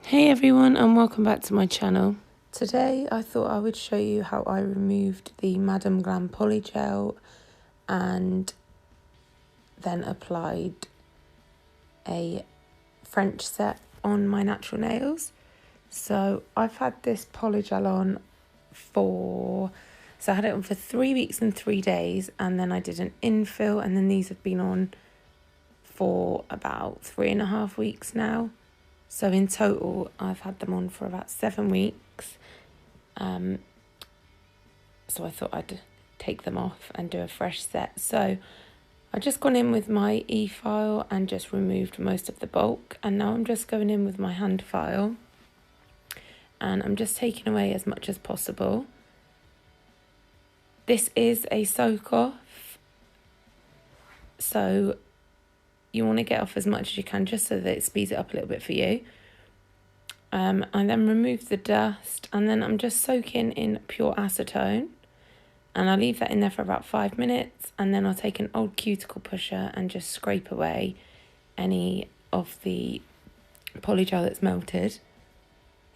Hey everyone, and welcome back to my channel. Today I thought I would show you how I removed the Madam Glam Polygel and then applied a French set on my natural nails. So I've had this Polygel on I had it on for 3 weeks and 3 days, and then I did an infill, and then these have been on for about 3.5 weeks now. So in total, I've had them on for about 7 weeks. So I thought I'd take them off and do a fresh set. So I've just gone in with my e-file and just removed most of the bulk. And now I'm just going in with my hand file. And I'm just taking away as much as possible. This is a soak off. So you want to get off as much as you can just so that it speeds it up a little bit for you. I then remove the dust, and then I'm just soaking in pure acetone, and I'll leave that in there for about 5 minutes, and then I'll take an old cuticle pusher and just scrape away any of the polygel that's melted.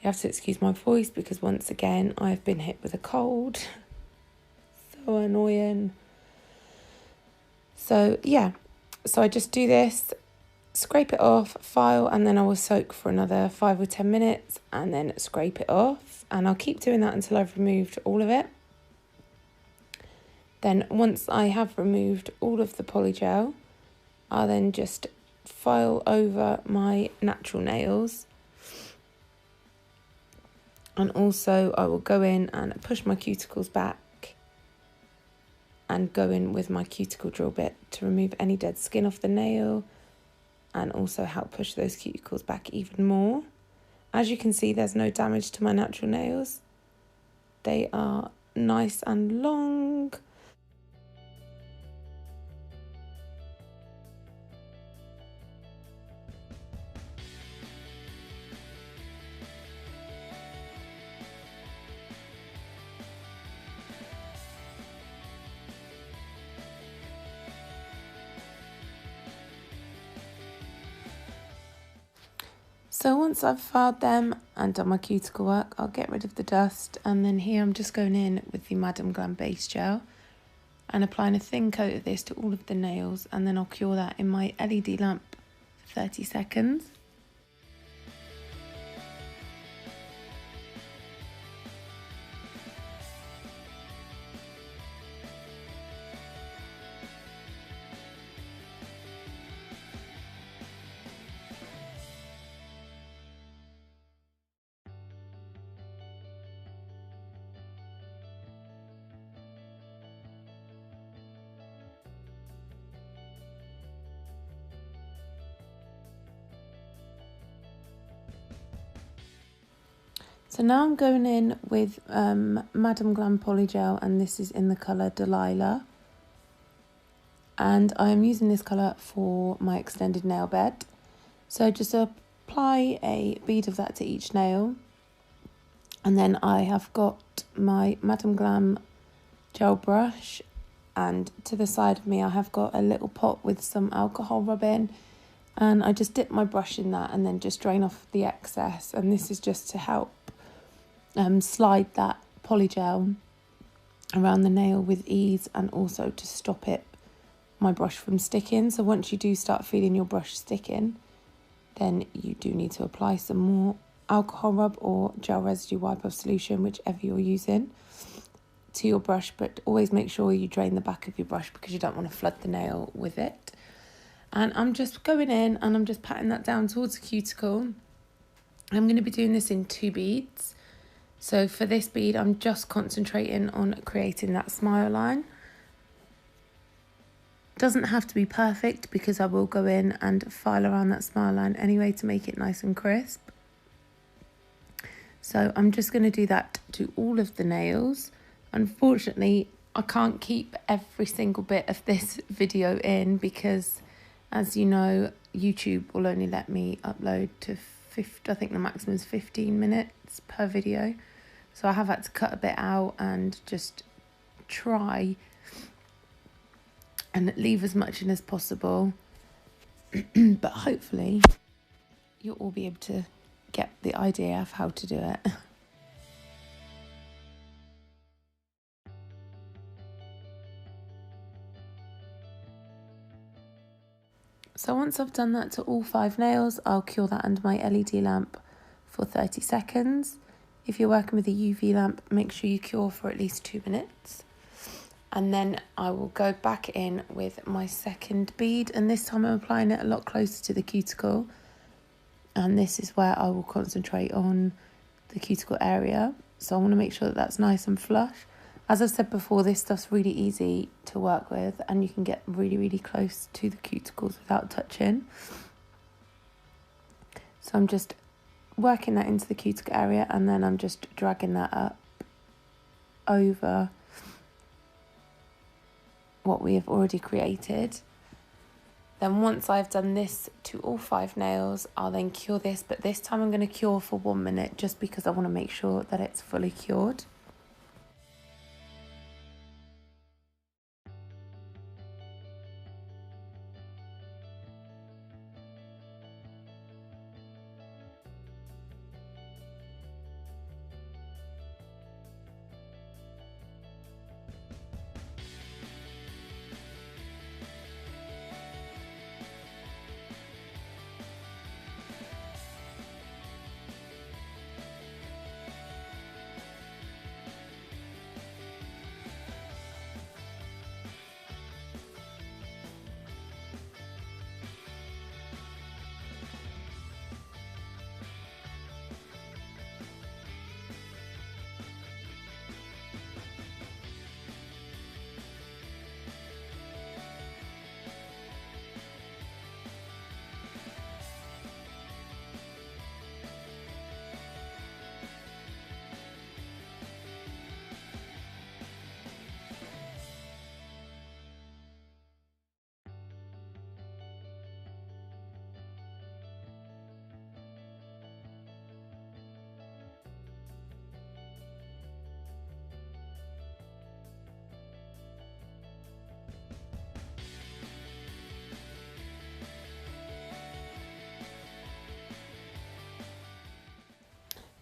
You have to excuse my voice because once again I've been hit with a cold. So annoying. So yeah, so I just do this, scrape it off, file, and then I will soak for another 5 or 10 minutes and then scrape it off. And I'll keep doing that until I've removed all of it. Then once I have removed all of the polygel, I'll then just file over my natural nails. And also I will go in and push my cuticles back and go in with my cuticle drill bit to remove any dead skin off the nail, and also help push those cuticles back even more. As you can see, there's no damage to my natural nails. They are nice and long. So once I've filed them and done my cuticle work, I'll get rid of the dust, and then here I'm just going in with the Madam Glam base gel and applying a thin coat of this to all of the nails, and then I'll cure that in my LED lamp for 30 seconds. So now I'm going in with Madam Glam Polygel, and this is in the colour Delilah. And I am using this colour for my extended nail bed. So just apply a bead of that to each nail. And then I have got my Madam Glam gel brush, and to the side of me I have got a little pot with some alcohol rub-in. And I just dip my brush in that and then just drain off the excess. And this is just to help slide that polygel around the nail with ease, and also to stop my brush from sticking. So once you do start feeling your brush sticking, then you do need to apply some more alcohol rub or gel residue wipe off solution, whichever you're using, to your brush. But always make sure you drain the back of your brush because you don't want to flood the nail with it. And I'm just going in and I'm just patting that down towards the cuticle. I'm going to be doing this in 2 beads. So for this bead, I'm just concentrating on creating that smile line. Doesn't have to be perfect because I will go in and file around that smile line anyway to make it nice and crisp. So I'm just going to do that to all of the nails. Unfortunately, I can't keep every single bit of this video in because, as you know, YouTube will only let me upload to I think the maximum is 15 minutes per video. So I have had to cut a bit out and just try and leave as much in as possible. But hopefully you'll all be able to get the idea of how to do it. So once I've done that to all 5 nails, I'll cure that under my LED lamp for 30 seconds. If you're working with a UV lamp, make sure you cure for at least 2 minutes. And then I will go back in with my second bead, and this time I'm applying it a lot closer to the cuticle. And this is where I will concentrate on the cuticle area. So I want to make sure that that's nice and flush. As I've said before, this stuff's really easy to work with, and you can get really, really close to the cuticles without touching. So I'm just working that into the cuticle area, and then I'm just dragging that up over what we have already created. Then once I've done this to all 5 nails, I'll then cure this, but this time I'm going to cure for 1 minute just because I want to make sure that it's fully cured.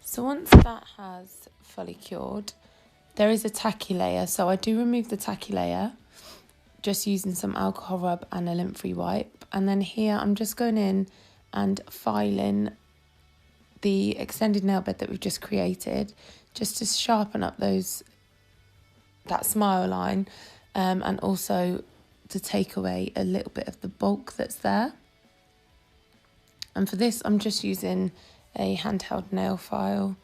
So once that has fully cured, there is a tacky layer. So I do remove the tacky layer, just using some alcohol rub and a lint-free wipe. And then here I'm just going in and filing the extended nail bed that we've just created, just to sharpen up that smile line, and also to take away a little bit of the bulk that's there. And for this, I'm just using a handheld nail file,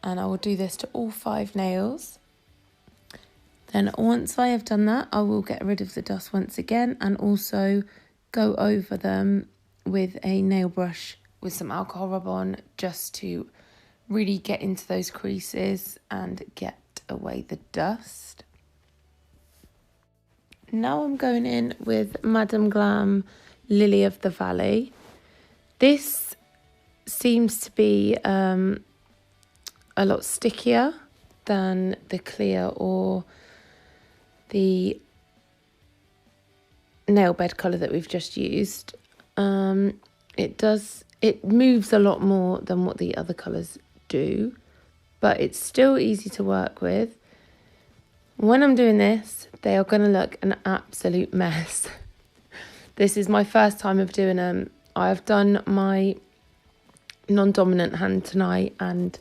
and I will do this to all 5 nails. Then once I have done that, I will get rid of the dust once again and also go over them with a nail brush with some alcohol rub on, just to really get into those creases and get away the dust. Now I'm going in with Madam Glam Lily of the Valley. This seems to be a lot stickier than the clear or the nail bed colour that we've just used. It moves a lot more than what the other colours do, but it's still easy to work with. When I'm doing this, they are going to look an absolute mess. This is my first time of doing them. I've done my non-dominant hand tonight, and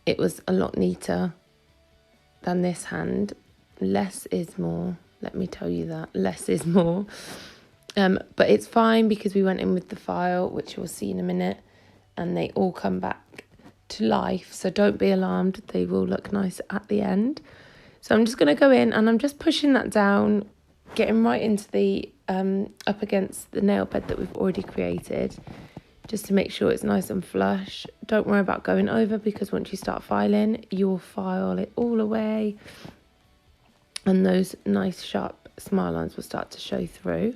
it was a lot neater than this hand. Less is more, let me tell you that. Less is more. But it's fine because we went in with the file, which you'll see in a minute, and they all come back to life. So don't be alarmed, they will look nice at the end. So I'm just going to go in and I'm just pushing that down, getting right into the up against the nail bed that we've already created, just to make sure it's nice and flush. Don't worry about going over, because once you start filing, you'll file it all away and those nice sharp smile lines will start to show through.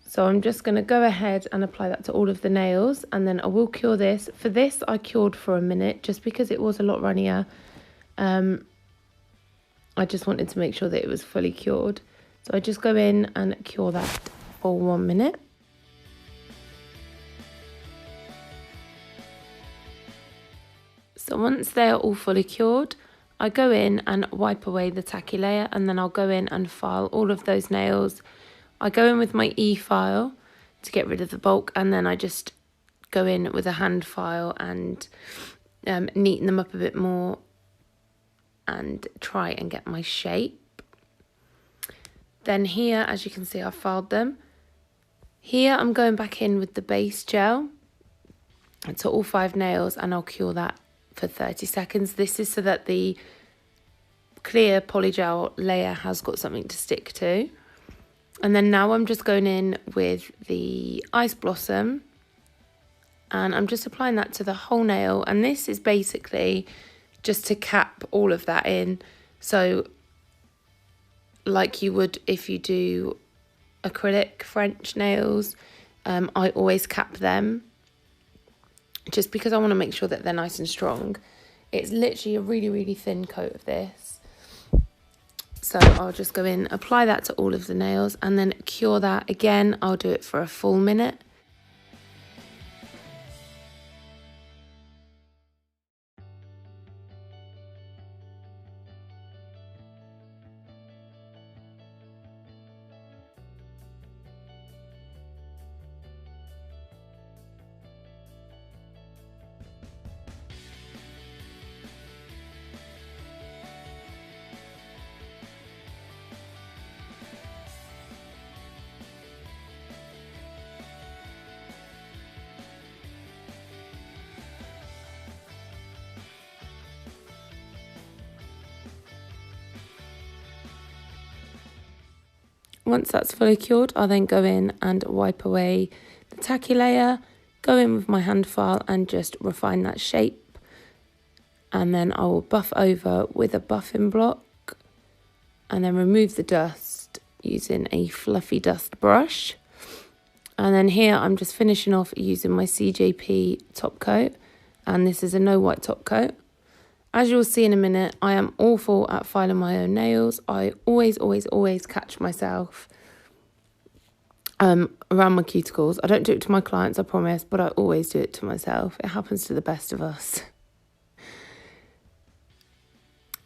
So I'm just going to go ahead and apply that to all of the nails, and then I will cure this. For this, I cured for a minute just because it was a lot runnier. I just wanted to make sure that it was fully cured. So I just go in and cure that for 1 minute. So once they are all fully cured, I go in and wipe away the tacky layer, and then I'll go in and file all of those nails. I go in with my e-file to get rid of the bulk, and then I just go in with a hand file and neaten them up a bit more and try and get my shape. Then here, as you can see, I've filed them. Here I'm going back in with the base gel to all 5 nails, and I'll cure that for 30 seconds. This is so that the clear polygel layer has got something to stick to. And then now I'm just going in with the Ice Blossom, and I'm just applying that to the whole nail, and this is basically just to cap all of that in. So like you would if you do acrylic French nails, I always cap them just because I want to make sure that they're nice and strong. It's literally a really, really thin coat of this. So I'll just go in, apply that to all of the nails, and then cure that. Again, I'll do it for a full minute. Once that's fully cured, I'll then go in and wipe away the tacky layer, go in with my hand file and just refine that shape. And then I will buff over with a buffing block and then remove the dust using a fluffy dust brush. And then here I'm just finishing off using my CJP top coat, and this is a no white top coat. As you'll see in a minute, I am awful at filing my own nails. I always catch myself around my cuticles. I don't do it to my clients, I promise, but I always do it to myself. It happens to the best of us.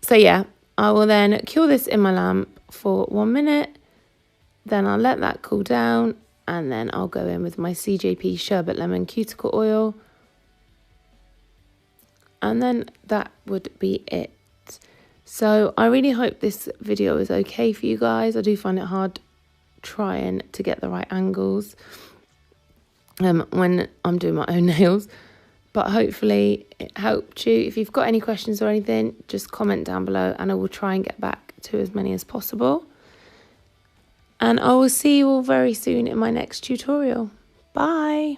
So yeah, I will then cure this in my lamp for 1 minute. Then I'll let that cool down, and then I'll go in with my CJP Sherbet Lemon Cuticle Oil. And then that would be it. So I really hope this video is okay for you guys. I do find it hard trying to get the right angles when I'm doing my own nails. But hopefully it helped you. If you've got any questions or anything, just comment down below and I will try and get back to as many as possible. And I will see you all very soon in my next tutorial. Bye.